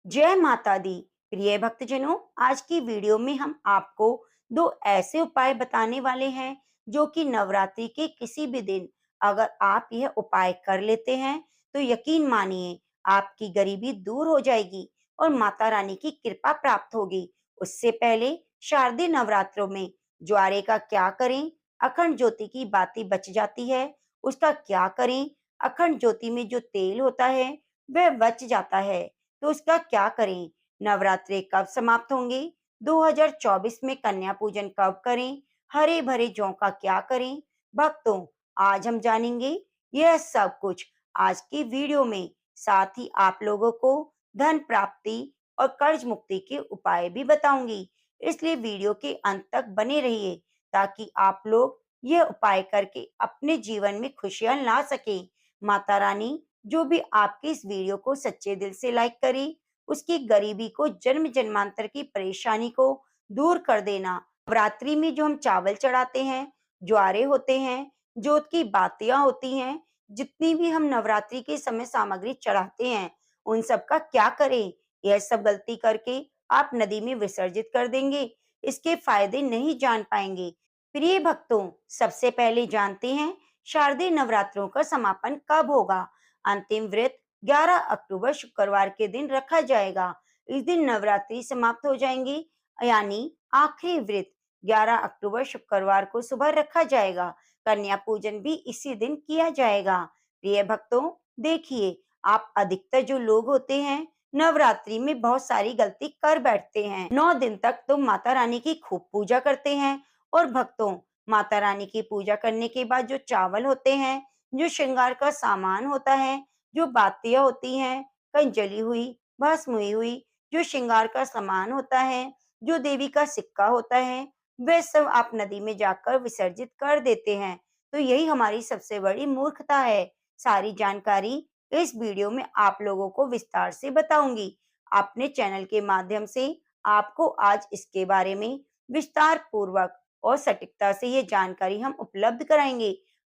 जय माता दी। प्रिय भक्तजनों, आज की वीडियो में हम आपको दो ऐसे उपाय बताने वाले हैं जो कि नवरात्रि के किसी भी दिन अगर आप यह उपाय कर लेते हैं तो यकीन मानिए आपकी गरीबी दूर हो जाएगी और माता रानी की कृपा प्राप्त होगी। उससे पहले शारदीय नवरात्रों में ज्वारे का क्या करें, अखंड ज्योति की बाती बच जाती है उसका क्या करें, अखंड ज्योति में जो तेल होता है वह बच जाता है तो उसका क्या करें, नवरात्रि कब समाप्त होंगे, 2024 में कन्या पूजन कब करें, हरे भरे जौ का क्या करें। भक्तों, आज हम जानेंगे यह सब कुछ आज की वीडियो में। साथ ही आप लोगों को धन प्राप्ति और कर्ज मुक्ति के उपाय भी बताऊंगी, इसलिए वीडियो के अंत तक बने रहिए ताकि आप लोग यह उपाय करके अपने जीवन में खुशियां ला सकें। माता रानी जो भी आपकी इस वीडियो को सच्चे दिल से लाइक करे उसकी गरीबी को, जन्म जन्मांतर की परेशानी को दूर कर देना। नवरात्रि में जो हम चावल चढ़ाते हैं, ज्वारे होते हैं, जोत की बातियां होती हैं, जितनी भी हम नवरात्रि के समय सामग्री चढ़ाते हैं उन सब का क्या करें। यह सब गलती करके आप नदी में विसर्जित कर देंगे, इसके फायदे नहीं जान पाएंगे। प्रिय भक्तों, सबसे पहले जानते हैं शारदीय नवरात्रों का समापन कब होगा। अंतिम व्रत 11 अक्टूबर शुक्रवार के दिन रखा जाएगा। इस दिन नवरात्रि समाप्त हो जाएंगी, यानी आखिरी व्रत 11 अक्टूबर शुक्रवार को सुबह रखा जाएगा। कन्या पूजन भी इसी दिन किया जाएगा। प्रिय भक्तों, देखिए, आप अधिकतर जो लोग होते हैं नवरात्रि में बहुत सारी गलती कर बैठते हैं। 9 दिन तक तो माता रानी की खूब पूजा करते हैं और भक्तों, माता रानी की पूजा करने के बाद जो चावल होते हैं, जो श्रृंगार का सामान होता है, जो बातियां होती हैं, कहीं जली हुई, भस्म हुई हुई, जो श्रृंगार का सामान होता है, जो देवी का सिक्का होता है, वह सब आप नदी में जाकर विसर्जित कर देते हैं। तो यही हमारी सबसे बड़ी मूर्खता है। सारी जानकारी इस वीडियो में आप लोगों को विस्तार से बताऊंगी। अपने चैनल के माध्यम से आपको आज इसके बारे में विस्तार पूर्वक और सटीकता से ये जानकारी हम उपलब्ध कराएंगे।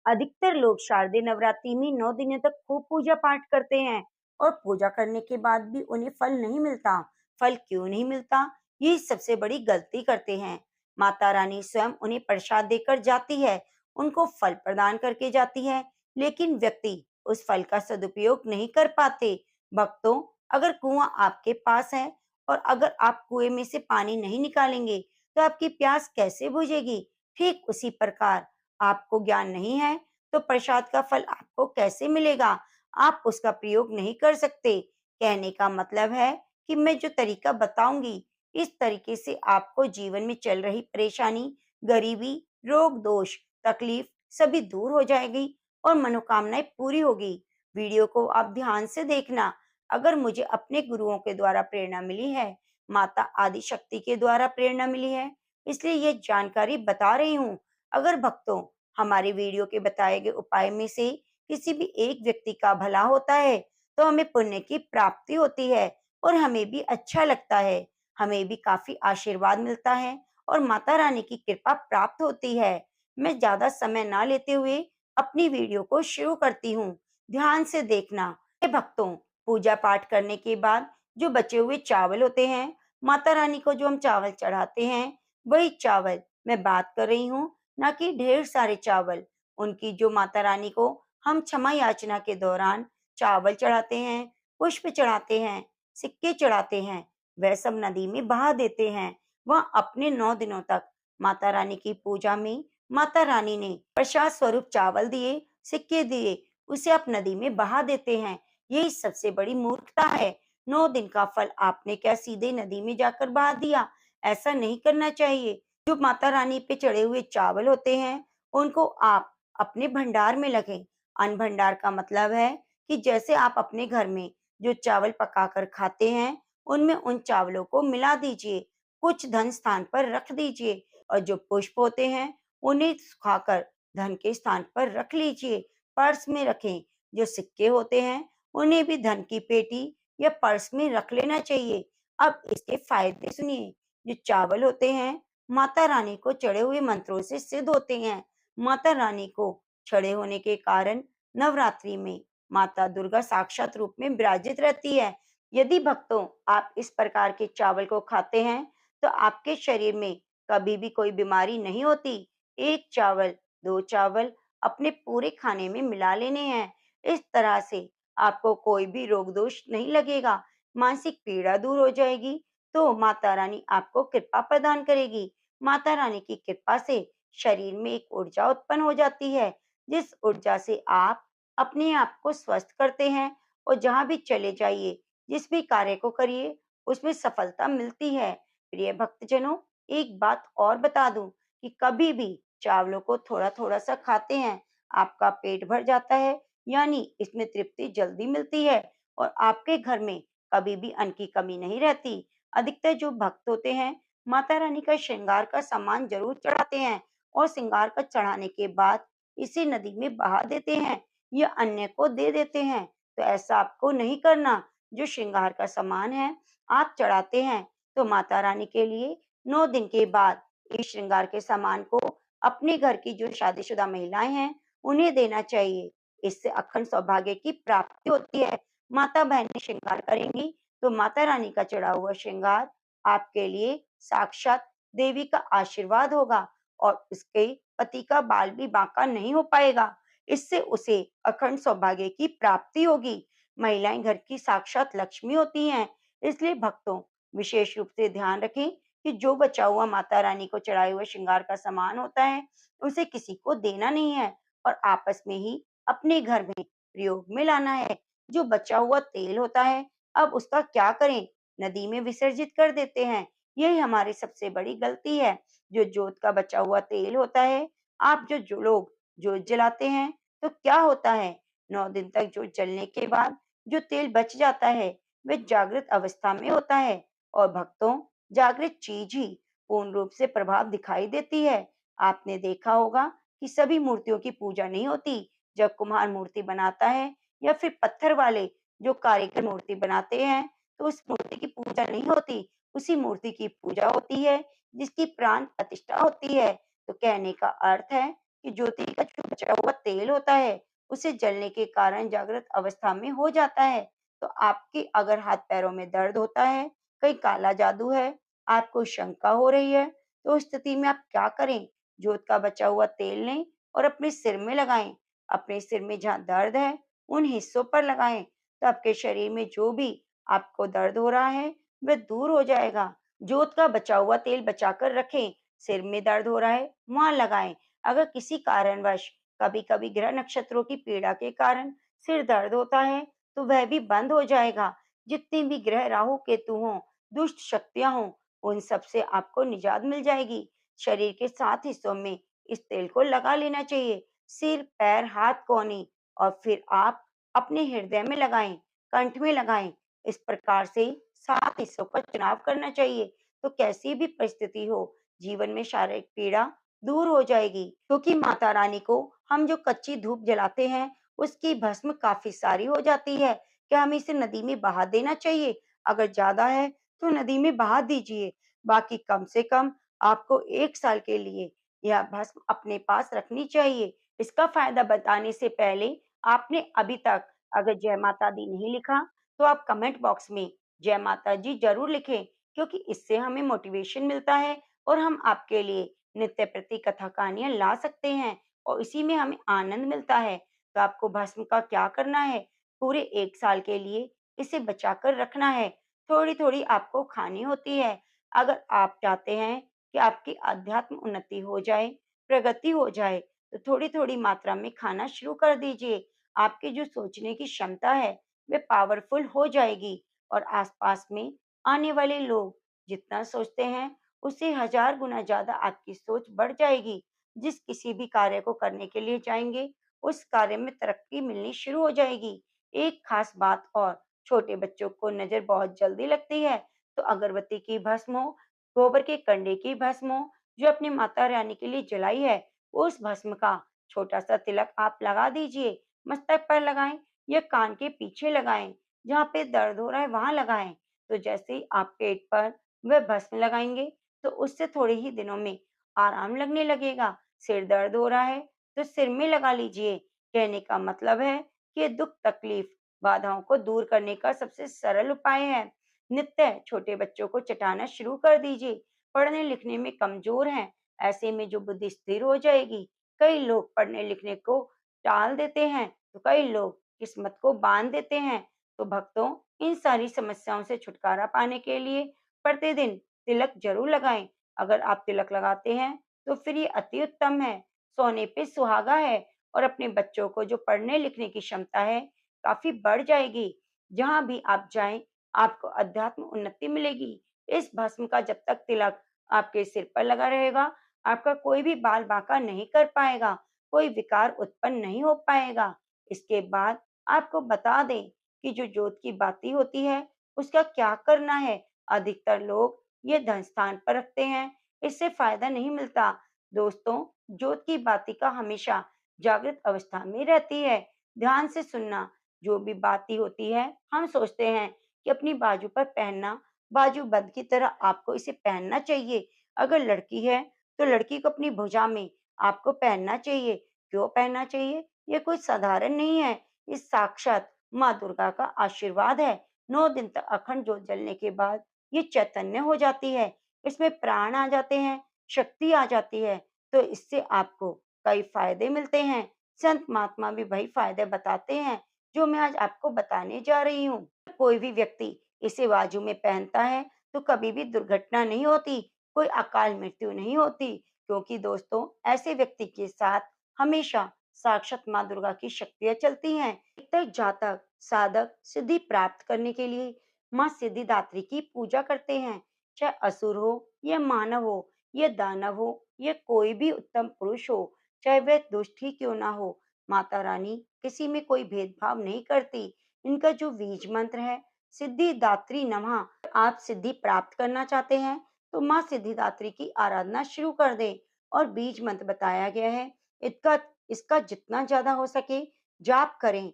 अधिकतर लोग शारदीय नवरात्रि में 9 दिनों तक खूब पूजा पाठ करते हैं और पूजा करने के बाद भी उन्हें फल नहीं मिलता। फल क्यों नहीं मिलता, ये सबसे बड़ी गलती करते हैं। माता रानी स्वयं उन्हें प्रसाद देकर जाती है, उनको फल प्रदान करके जाती है, लेकिन व्यक्ति उस फल का सदुपयोग नहीं कर पाते। भक्तों, अगर कुआं आपके पास है और अगर आप कुएं में से पानी नहीं निकालेंगे तो आपकी प्यास कैसे बुझेगी। ठीक उसी प्रकार आपको ज्ञान नहीं है तो प्रसाद का फल आपको कैसे मिलेगा, आप उसका प्रयोग नहीं कर सकते। कहने का मतलब है कि मैं जो तरीका बताऊंगी इस तरीके से आपको जीवन में चल रही परेशानी, गरीबी, रोग दोष, तकलीफ सभी दूर हो जाएगी और मनोकामनाएं पूरी होगी। वीडियो को आप ध्यान से देखना। अगर मुझे अपने गुरुओं के द्वारा प्रेरणा मिली है, माता आदि शक्ति के द्वारा प्रेरणा मिली है, इसलिए ये जानकारी बता रही हूँ। अगर भक्तों, हमारे वीडियो के बताए गए उपाय में से किसी भी एक व्यक्ति का भला होता है तो हमें पुण्य की प्राप्ति होती है और हमें भी अच्छा लगता है, हमें भी काफी आशीर्वाद मिलता है और माता रानी की कृपा प्राप्त होती है। मैं ज्यादा समय ना लेते हुए अपनी वीडियो को शुरू करती हूँ, ध्यान से देखना। हे भक्तों, पूजा पाठ करने के बाद जो बचे हुए चावल होते हैं, माता रानी को जो हम चावल चढ़ाते हैं, वही चावल मैं बात कर रही हूँ, ना कि ढेर सारे चावल। उनकी जो माता रानी को हम क्षमा याचना के दौरान चावल चढ़ाते हैं, पुष्प चढ़ाते हैं, सिक्के चढ़ाते हैं, वह सब नदी में बहा देते हैं। वह अपने 9 दिनों तक माता रानी की पूजा में माता रानी ने प्रसाद स्वरूप चावल दिए, सिक्के दिए, उसे आप नदी में बहा देते हैं। यही सबसे बड़ी मूर्खता है। 9 दिन का फल आपने क्या सीधे नदी में जाकर बहा दिया, ऐसा नहीं करना चाहिए। जो माता रानी पे चढ़े हुए चावल होते हैं उनको आप अपने भंडार में रखें। अन्न भंडार का मतलब है कि जैसे आप अपने घर में जो चावल पकाकर खाते हैं उनमें उन चावलों को मिला दीजिए, कुछ धन स्थान पर रख दीजिए और जो पुष्प होते हैं उन्हें सुखाकर धन के स्थान पर रख लीजिए, पर्स में रखें। जो सिक्के होते हैं उन्हें भी धन की पेटी या पर्स में रख लेना चाहिए। अब इसके फायदे सुनिए। जो चावल होते हैं माता रानी को चढ़े हुए मंत्रों से सिद्ध होते हैं। माता रानी को चढ़े होने के कारण नवरात्रि में माता दुर्गा साक्षात रूप में विराजित रहती है। यदि भक्तों आप इस प्रकार के चावल को खाते हैं, तो आपके शरीर में कभी भी कोई बीमारी नहीं होती। एक चावल, दो चावल अपने पूरे खाने में मिला लेने हैं। इस तरह से आपको कोई भी रोग दोष नहीं लगेगा, मानसिक पीड़ा दूर हो जाएगी। तो माता रानी आपको कृपा प्रदान करेगी। माता रानी की कृपा से शरीर में एक ऊर्जा उत्पन्न हो जाती है, जिस ऊर्जा से आप अपने आप को स्वस्थ करते हैं और जहाँ भी चले जाइए, जिस भी कार्य को करिए, उसमें सफलता मिलती है। प्रिय भक्तजनों, एक बात और बता दूं कि कभी भी चावलों को थोड़ा-थोड़ा सा खाते हैं, आपका पेट भर जाता है, यानी इसमें तृप्ति जल्दी मिलती है और आपके घर में कभी भी अन्न की कमी नहीं रहती। अधिकतर जो भक्त होते हैं, माता रानी का श्रृंगार का सामान जरूर चढ़ाते हैं और श्रृंगार का चढ़ाने के बाद इसे नदी में बहा देते हैं या अन्य को दे देते हैं। तो ऐसा आपको नहीं करना। जो श्रृंगार का सामान है आप चढ़ाते हैं, तो माता रानी के लिए 9 दिन के बाद इस श्रृंगार के सामान को अपने घर की जो शादीशुदा महिलाएं हैं उन्हें देना चाहिए। इससे अखंड सौभाग्य की प्राप्ति होती है। माता बहनें श्रृंगार करेंगी तो माता रानी का चढ़ा हुआ श्रृंगार आपके लिए साक्षात देवी का आशीर्वाद होगा और उसके पति का बाल भी बांका नहीं हो पाएगा। इससे उसे अखंड सौभाग्य की प्राप्ति होगी। महिलाएं घर की साक्षात लक्ष्मी होती हैं। इसलिए भक्तों, विशेष रूप से ध्यान रखें कि जो बचा हुआ माता रानी को चढ़ाए हुए श्रृंगार का सामान होता है, उसे किसी को देना नहीं है और आपस में ही अपने घर में प्रयोग में लाना है। जो बचा हुआ तेल होता है, अब उसका क्या करें? नदी में विसर्जित कर देते हैं। यही हमारी सबसे बड़ी गलती है। जो जोत का बचा हुआ तेल होता है, आप जो लोग जोत जलाते हैं, तो क्या होता है? 9 दिन तक जोत जलने के बाद जो तेल बच जाता है, वह जागृत अवस्था में होता है और भक्तों, जागृत चीज ही पूर्ण रूप से प्रभाव दिखाई देती है। आपने देखा होगा कि सभी मूर्तियों की पूजा नहीं होती। जब कुम्हार मूर्ति बनाता है या फिर पत्थर वाले जो कारीगर मूर्ति बनाते हैं, तो उस मूर्ति की पूजा नहीं होती। उसी मूर्ति की पूजा होती है जिसकी प्राण प्रतिष्ठा होती है। तो कहने का अर्थ है कि ज्योति का जो बचा हुआ तेल होता है, उसे जलने के कारण जागृत अवस्था में हो जाता है। तो आपके अगर हाथ पैरों में दर्द होता है, कहीं काला जादू है, आपको शंका हो रही है, तो उस स्थिति में आप क्या करें? जोत का बचा हुआ तेल लें और अपने सिर में लगाएं। अपने सिर में जहाँ दर्द है, उन हिस्सों पर लगाएं, तो आपके शरीर में जो भी आपको दर्द हो रहा है, वह दूर हो जाएगा। जोत का बचा हुआ तेल बचाकर रखें, सिर में दर्द हो रहा है, वहाँ लगाएं। अगर किसी कारणवश कभी-कभी ग्रह नक्षत्रों की पीड़ा के कारण सिर दर्द होता है, तो वह भी बंद हो जाएगा। जितने भी ग्रह राहु केतु हों, दुष्ट शक्तियां हों, उन सब से आपको निजात मिल जाएगी। शरीर के 7 हिस्सों में इस तेल को लगा लेना चाहिए। सिर, पैर, हाथ, कोहनी और फिर आप अपने हृदय में लगाएं, कंठ में लगाएं। इस प्रकार से 7 हिस्सों का चुनाव करना चाहिए। तो कैसी भी परिस्थिति हो, जीवन में शारीरिक पीड़ा दूर हो जाएगी, क्योंकि माता रानी को हम जो कच्ची धूप जलाते हैं, उसकी भस्म काफ़ी सारी हो जाती है। क्या हमें इसे नदी में बहा देना चाहिए? अगर ज़्यादा है, तो नदी में बहा दीजिए। बाकी कम से कम आपको 1 साल के लिए यह भस्म अपने पास रखनी चाहिए। इसका फ़ायदा बताने से पहले आपने अभी तक अगर जय माता दी नहीं लिखा, तो आप कमेंट बॉक्स में जय माता जी ज़रूर लिखें, क्योंकि इससे हमें मोटिवेशन मिलता है और हम आपके लिए नित्य प्रति कथा कहानियाँ ला सकते हैं और इसी में हमें आनंद मिलता है। तो आपको भस्म का क्या करना है? पूरे 1 साल के लिए इसे बचाकर रखना है। थोड़ी-थोड़ी आपको खानी होती है। अगर आप चाहते हैं कि आपकी अध्यात्म उन्नति हो जाए, प्रगति हो जाए, तो थोड़ी-थोड़ी मात्रा में खाना शुरू कर दीजिए। आपकी जो सोचने की क्षमता है, वह पावरफुल हो जाएगी और आस-पास में आने वाले लोग जितना सोचते हैं, उससे 1000 गुना ज़्यादा आपकी सोच बढ़ जाएगी। जिस किसी भी कार्य को करने के लिए जाएँगे, उस कार्य में तरक्की मिलनी शुरू हो जाएगी। एक खास बात और, छोटे बच्चों को नज़र बहुत जल्दी लगती है, तो अगरबत्ती की भस्म हो, गोबर के कंडे की भस्म हो, जो अपनी माता रानी के लिए जलाई है, उस भस्म का छोटा-सा तिलक आप लगा दीजिए। मस्तक पर लगाएँ या कान के पीछे लगाएँ, जहाँ पे दर्द हो रहा है वहाँ लगाएँ। तो जैसे ही आप पेट पर वह भस्म लगाएँगे, तो उससे थोड़े ही दिनों में आराम लगने लगेगा। सिर दर्द हो रहा है, तो सिर में लगा लीजिए। कहने का मतलब है कि दुःख तकलीफ बाधाओं को दूर करने का सबसे सरल उपाय है। नित्य छोटे बच्चों को चटाना शुरू कर दीजिए। पढ़ने लिखने में कमजोर हैं, ऐसे में जो बुद्धि स्थिर हो जाएगी। कई लोग पढ़ने लिखने को टाल देते हैं, तो कई लोग किस्मत को बांध देते हैं। तो भक्तों, इन सारी समस्याओं से छुटकारा पाने के लिए प्रतिदिन तिलक जरूर लगाएं। अगर आप तिलक लगाते हैं तो फिर ये अति उत्तम है, सोने पे सुहागा है। और अपने बच्चों को जो पढ़ने लिखने की क्षमता है काफी बढ़ जाएगी। जहां भी आप जाएं, आपको अध्यात्म उन्नति मिलेगी। इस भस्म का जब तक तिलक आपके सिर पर लगा रहेगा, आपका कोई भी बाल बांका नहीं कर पाएगा, कोई विकार उत्पन्न नहीं हो पाएगा। इसके बाद आपको बता दें कि जो जोत की बाती होती है उसका क्या करना है। अधिकतर लोग ये धन स्थान पर रखते हैं, इससे फायदा नहीं मिलता। दोस्तों, जोत की बाती का हमेशा जागृत अवस्था में रहती है। ध्यान से सुनना, जो भी बाती होती है हम सोचते हैं कि अपनी बाजू पर पहनना, बाजूबंद की तरह आपको इसे पहनना चाहिए। अगर लड़की है तो लड़की को अपनी भुजा में आपको पहनना चाहिए। क्यों पहनना चाहिए? ये कोई साधारण नहीं है, ये साक्षात माँ दुर्गा का आशीर्वाद है। 9 दिन तक अखंड ज्योत जलने के बाद ये चैतन्य हो जाती है, इसमें प्राण आ जाते हैं, शक्ति आ जाती है। तो इससे आपको कई फायदे मिलते हैं। संत महात्मा भी वही फायदे बताते हैं जो मैं आज आपको बताने जा रही हूँ। कोई भी व्यक्ति इसे बाजू में पहनता है तो कभी भी दुर्घटना नहीं होती, कोई अकाल मृत्यु नहीं होती। क्योंकि दोस्तों, ऐसे व्यक्ति के साथ हमेशा साक्षात माँ दुर्गा की शक्तियां चलती हैं। एक जातक साधक सिद्धि प्राप्त करने के लिए माँ सिद्धिदात्री की पूजा करते हैं। चाहे असुर हो या मानव हो या दानव हो या कोई भी उत्तम पुरुष हो, चाहे वह दुष्ट ही क्यों ना हो, माता रानी किसी में कोई भेदभाव नहीं करती। इनका जो बीज मंत्र है, सिद्धिदात्री नमः। आप सिद्धि प्राप्त करना चाहते हैं तो माँ सिद्धिदात्री की आराधना शुरू कर दें। और बीज मंत्र बताया गया है, इसका इसका जितना ज्यादा हो सके जाप करें।